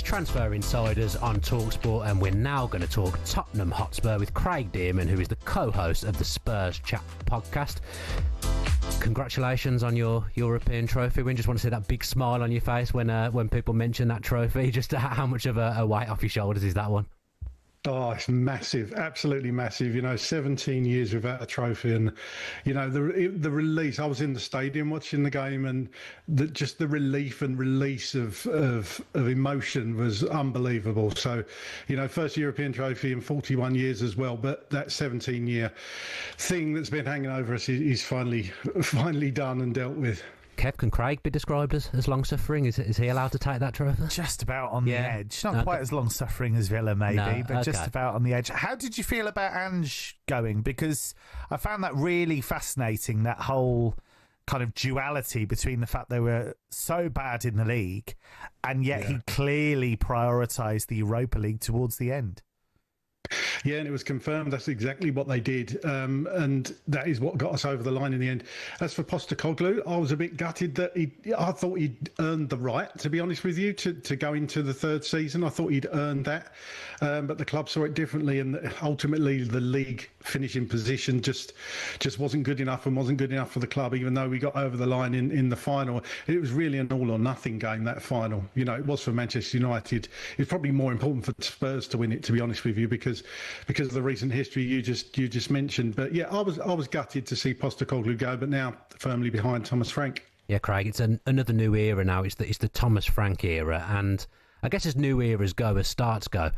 Transfer Insiders on talkSPORT, and we're now going to talk Tottenham Hotspur with Craig Dearman, who is the co-host of the Spurs Chat podcast. Congratulations on your European trophy. We just want to see that big smile on your face when people mention that trophy. Just how much of a weight off your shoulders is that one? Oh, it's massive, absolutely massive. 17 years without a trophy, and the release. I was in the stadium watching the game, and just the relief and release of emotion was unbelievable. So, first European trophy in 41 years as well. But that 17-year thing that's been hanging over us is finally done and dealt with. Kev, can Craig be described as long-suffering? Is he allowed to take that trophy? Just about on the edge. Not quite as long-suffering as Villa, maybe, but just about on the edge. How did you feel about Ange going? Because I found that really fascinating, that whole kind of duality between the fact they were so bad in the league and yet he clearly prioritised the Europa League towards the end. Yeah, and it was confirmed that's exactly what they did, and that is what got us over the line in the end. As for Postecoglou, I was a bit gutted that I thought he'd earned the right, to be honest with you, to go into the third season. I thought he'd earned that, but the club saw it differently, and ultimately the league finishing position just wasn't good enough and wasn't good enough for the club, even though we got over the line in the final. It was really an all or nothing game, that final. It was for Manchester United. It's probably more important for Spurs to win it, to be honest with you, because of the recent history you just mentioned. But yeah, I was gutted to see Postecoglou go, but now firmly behind Thomas Frank. Yeah, Craig, it's another new era now. It's the Thomas Frank era, and I guess as new eras go, as starts go,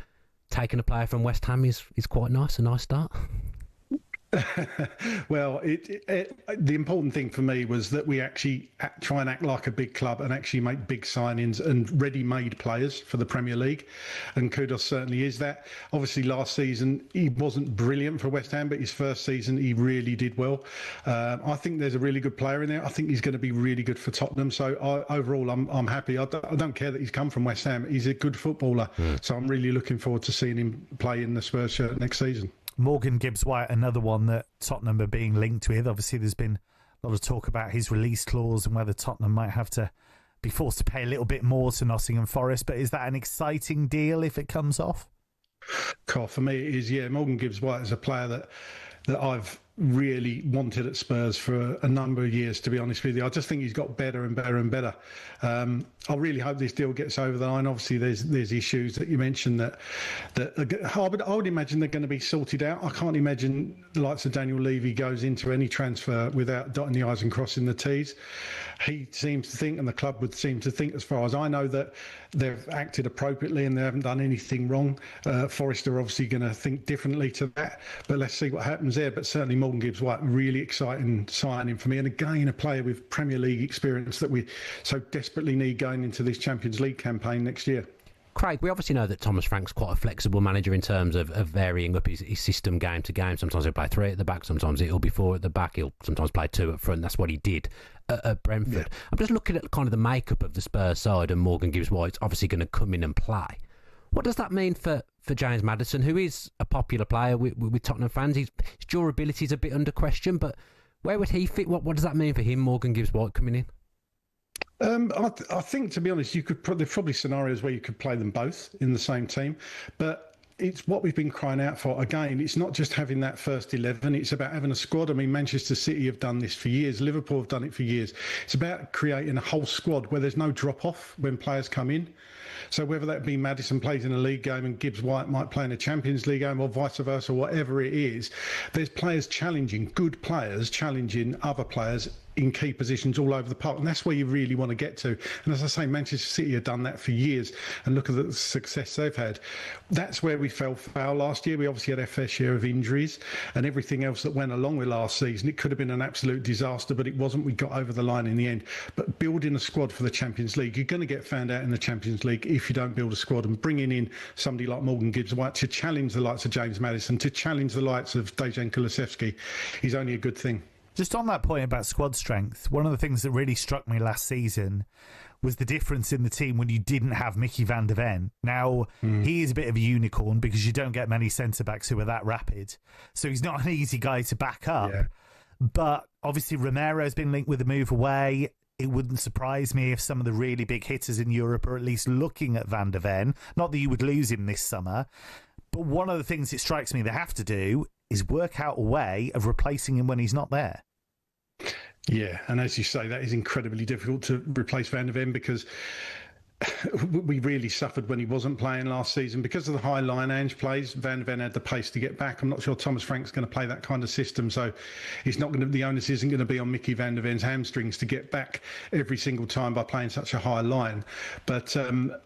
taking a player from West Ham is quite nice, a nice start. Well, the important thing for me was that we actually try and act like a big club and actually make big signings and ready-made players for the Premier League, and Kudus certainly is that. Obviously, last season he wasn't brilliant for West Ham, but his first season he really did well. I think there's a really good player in there. I think he's going to be really good for Tottenham. So overall, I'm happy. I don't care that he's come from West Ham. He's a good footballer, so I'm really looking forward to seeing him play in the Spurs shirt next season. Morgan Gibbs-White, another one that Tottenham are being linked with. Obviously, there's been a lot of talk about his release clause and whether Tottenham might have to be forced to pay a little bit more to Nottingham Forest. But is that an exciting deal if it comes off? For me, it is. Yeah, Morgan Gibbs-White is a player that I've really wanted at Spurs for a number of years, to be honest with you. I just think he's got better and better and better. I really hope this deal gets over the line. Obviously, there's issues that you mentioned that I would imagine they're going to be sorted out. I can't imagine the likes of Daniel Levy goes into any transfer without dotting the I's and crossing the T's. He seems to think, and the club would seem to think, as far as I know, that they've acted appropriately and they haven't done anything wrong. Forest are obviously going to think differently to that, but let's see what happens there. But certainly Morgan Gibbs-White, really exciting signing for me, and again a player with Premier League experience that we so desperately need going into this Champions League campaign next year. Craig, we obviously know that Thomas Frank's quite a flexible manager in terms of varying up his system game to game. Sometimes he'll play 3 at the back, sometimes it'll be 4 at the back, he'll sometimes play 2 up front. That's what he did at Brentford. Yeah. I'm just looking at kind of the makeup of the Spurs side, and Morgan Gibbs-White's obviously going to come in and play. What does that mean for James Maddison, who is a popular player with Tottenham fans? His durability is a bit under question, but where would he fit? What does that mean for him, Morgan Gibbs-White, coming in? I think, to be honest, there's probably scenarios where you could play them both in the same team, but it's what we've been crying out for. Again, it's not just having that first 11, it's about having a squad. I mean, Manchester City have done this for years, Liverpool have done it for years. It's about creating a whole squad where there's no drop-off when players come in. So whether that be Maddison plays in a league game and Gibbs-White might play in a Champions League game, or vice versa, whatever it is, there's players challenging, good players challenging other players in key positions all over the park, and that's where you really want to get to. And as I say, Manchester City have done that for years, and look at the success they've had. That's where we fell foul last year. We obviously had our fair share of injuries and everything else that went along with last season. It could have been an absolute disaster, but it wasn't. We got over the line in the end. But building a squad for the Champions League, you're going to get found out in the Champions League if you don't build a squad, and bringing in somebody like Morgan Gibbs-White to challenge the likes of James Maddison, to challenge the likes of Dejan Kulusevski, is only a good thing. Just on that point about squad strength, one of the things that really struck me last season was the difference in the team when you didn't have Mickey van der Ven. Now, he is a bit of a unicorn because you don't get many centre-backs who are that rapid. So he's not an easy guy to back up. Yeah. But obviously Romero's been linked with a move away. it wouldn't surprise me if some of the really big hitters in Europe are at least looking at Van der Ven. Not that you would lose him this summer, but one of the things it strikes me they have to do is work out a way of replacing him when he's not there. Yeah, and as you say, that is incredibly difficult to replace Van der Ven because we really suffered when he wasn't playing last season because of the high line Ange plays. Van der Ven had the pace to get back. I'm not sure Thomas Frank's going to play that kind of system, so he's not going to. The onus isn't going to be on Mickey Van der Ven's hamstrings to get back every single time by playing such a high line. But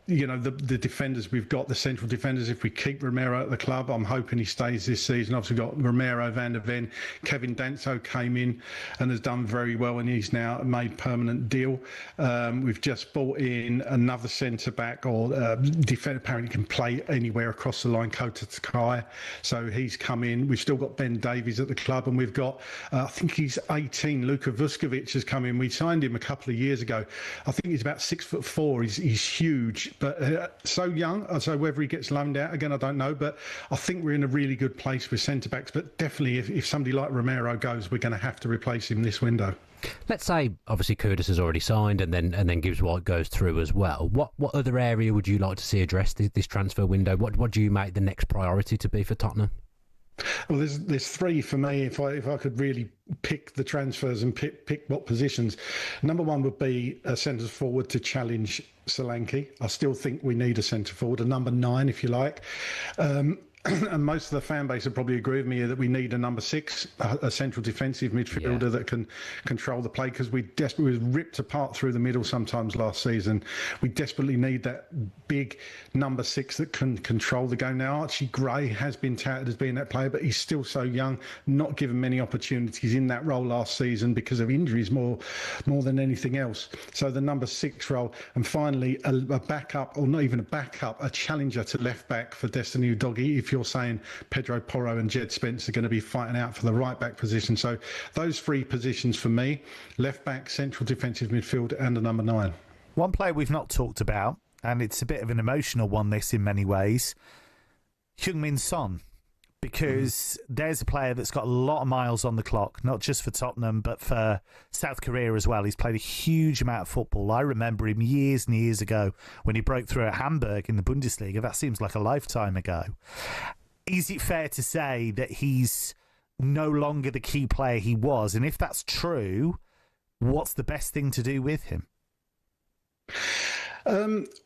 you know, the defenders we've got, the central defenders. If we keep Romero at the club, I'm hoping he stays this season. Obviously, we've got Romero, Van der Ven, Kevin Danso came in and has done very well, and he's now made permanent deal. We've just bought in another centre back or defender, apparently can play anywhere across the line, Kota Takai, so he's come in. We've still got Ben Davies at the club, and we've got I think he's 18, Luka Vuskovic has come in. We signed him a couple of years ago. I think he's about 6'4". He's huge, but so young. So whether he gets loaned out again, I don't know, but I think we're in a really good place with centre backs. But definitely if somebody like Romero goes, we're going to have to replace him this window. Let's say, obviously, Kudus has already signed, and then Gibbs-White goes through as well. What other area would you like to see addressed this transfer window? What do you make the next priority to be for Tottenham? Well, there's three for me. If I could really pick the transfers and pick what positions, number one would be a centre forward to challenge Solanke. I still think we need a centre forward, a number 9, if you like. And most of the fan base would probably agree with me that we need a number 6, a central defensive midfielder that can control the play, because we desperately was ripped apart through the middle sometimes last season. We desperately need that big number 6 that can control the game. Now, Archie Gray has been touted as being that player, but he's still so young, not given many opportunities in that role last season because of injuries more than anything else. So the number 6 role, and finally a backup, or not even a backup, a challenger to left back for Destiny Udogie. If you're saying Pedro Porro and Jed Spence are going to be fighting out for the right back position. So those 3 positions for me: left back, central defensive midfield, and a number 9. One player we've not talked about, and it's a bit of an emotional one, this in many ways, Heung-min Son, because there's a player that's got a lot of miles on the clock, not just for Tottenham, but for South Korea as well. He's played a huge amount of football. I remember him years and years ago when he broke through at Hamburg in the Bundesliga. That seems like a lifetime ago. Is it fair to say that he's no longer the key player he was? And if that's true, what's the best thing to do with him?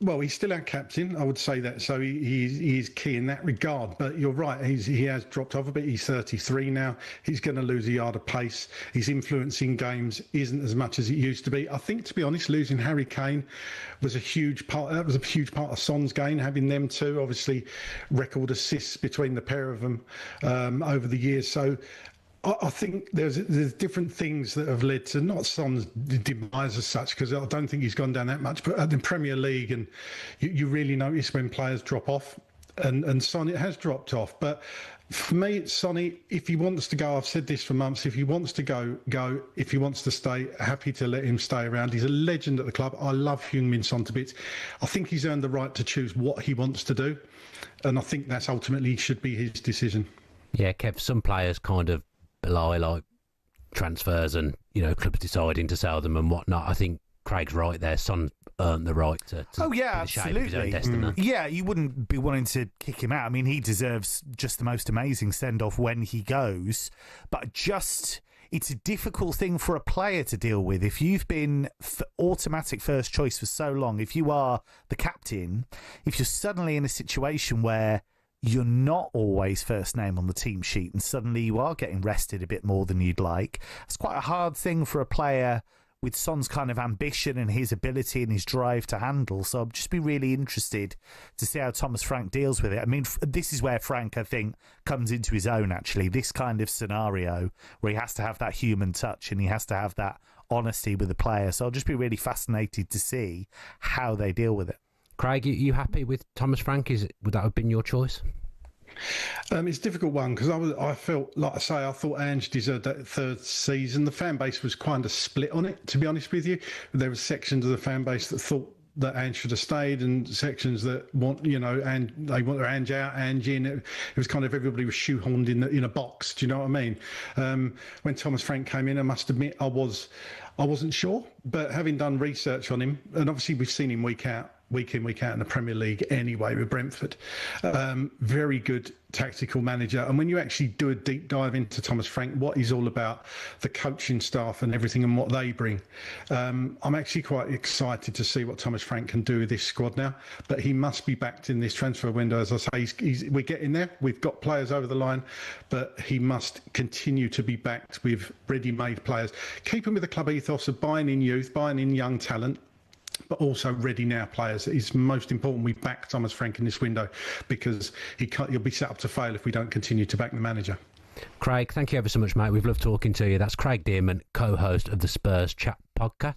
Well, he's still our captain, I would say that. So he's key in that regard. But you're right, he has dropped off a bit. He's 33 now. He's going to lose a yard of pace. His influence in games isn't as much as it used to be. I think, to be honest, losing Harry Kane was a huge part. That was a huge part of Son's game, having them two. Obviously, record assists between the pair of them over the years. So I think there's different things that have led to not Son's demise as such, because I don't think he's gone down that much, but at the Premier League, and you really notice when players drop off, and Son, it has dropped off. But for me, Sonny, if he wants to go, I've said this for months, if he wants to go. If he wants to stay, happy to let him stay around. He's a legend at the club. I love Heung-min Son to bits. I think he's earned the right to choose what he wants to do, and I think that's ultimately should be his decision. Yeah, Kev, some players kind of belie like transfers and, you know, clubs deciding to sell them and whatnot. I think Craig's right there. Son earned the right to absolutely. His own destiny. Yeah, you wouldn't be wanting to kick him out. I mean, he deserves just the most amazing send-off when he goes, but just it's a difficult thing for a player to deal with. If you've been automatic first choice for so long, if you are the captain, if you're suddenly in a situation where you're not always first name on the team sheet and suddenly you are getting rested a bit more than you'd like, it's quite a hard thing for a player with Son's kind of ambition and his ability and his drive to handle. So I'd just be really interested to see how Thomas Frank deals with it. I mean, this is where Frank, I think, comes into his own, actually. This kind of scenario where he has to have that human touch and he has to have that honesty with the player. So I'll just be really fascinated to see how they deal with it. Craig, you happy with Thomas Frank? Would that have been your choice? It's a difficult one because I felt, like I say, I thought Ange deserved that 3rd season. The fan base was kind of split on it, to be honest with you. There were sections of the fan base that thought that Ange should have stayed, and sections that want, you know, and they want Ange out, Ange in. It was kind of everybody was shoehorned in a box. Do you know what I mean? When Thomas Frank came in, I must admit I was I wasn't sure, but having done research on him, and obviously we've seen him week in, week out in the Premier League anyway with Brentford. Very good tactical manager. And when you actually do a deep dive into Thomas Frank, what he's all about, the coaching staff and everything and what they bring, I'm actually quite excited to see what Thomas Frank can do with this squad now. But he must be backed in this transfer window. As I say, we're getting there. We've got players over the line, but he must continue to be backed with ready-made players. Keeping with the club ethos of buying in youth, buying in young talent, but also ready now players. It's most important we back Thomas Frank in this window, because he'll be set up to fail if we don't continue to back the manager. Craig, thank you ever so much, mate. We've loved talking to you. That's Craig Dearman, co-host of the Spurs Chat podcast.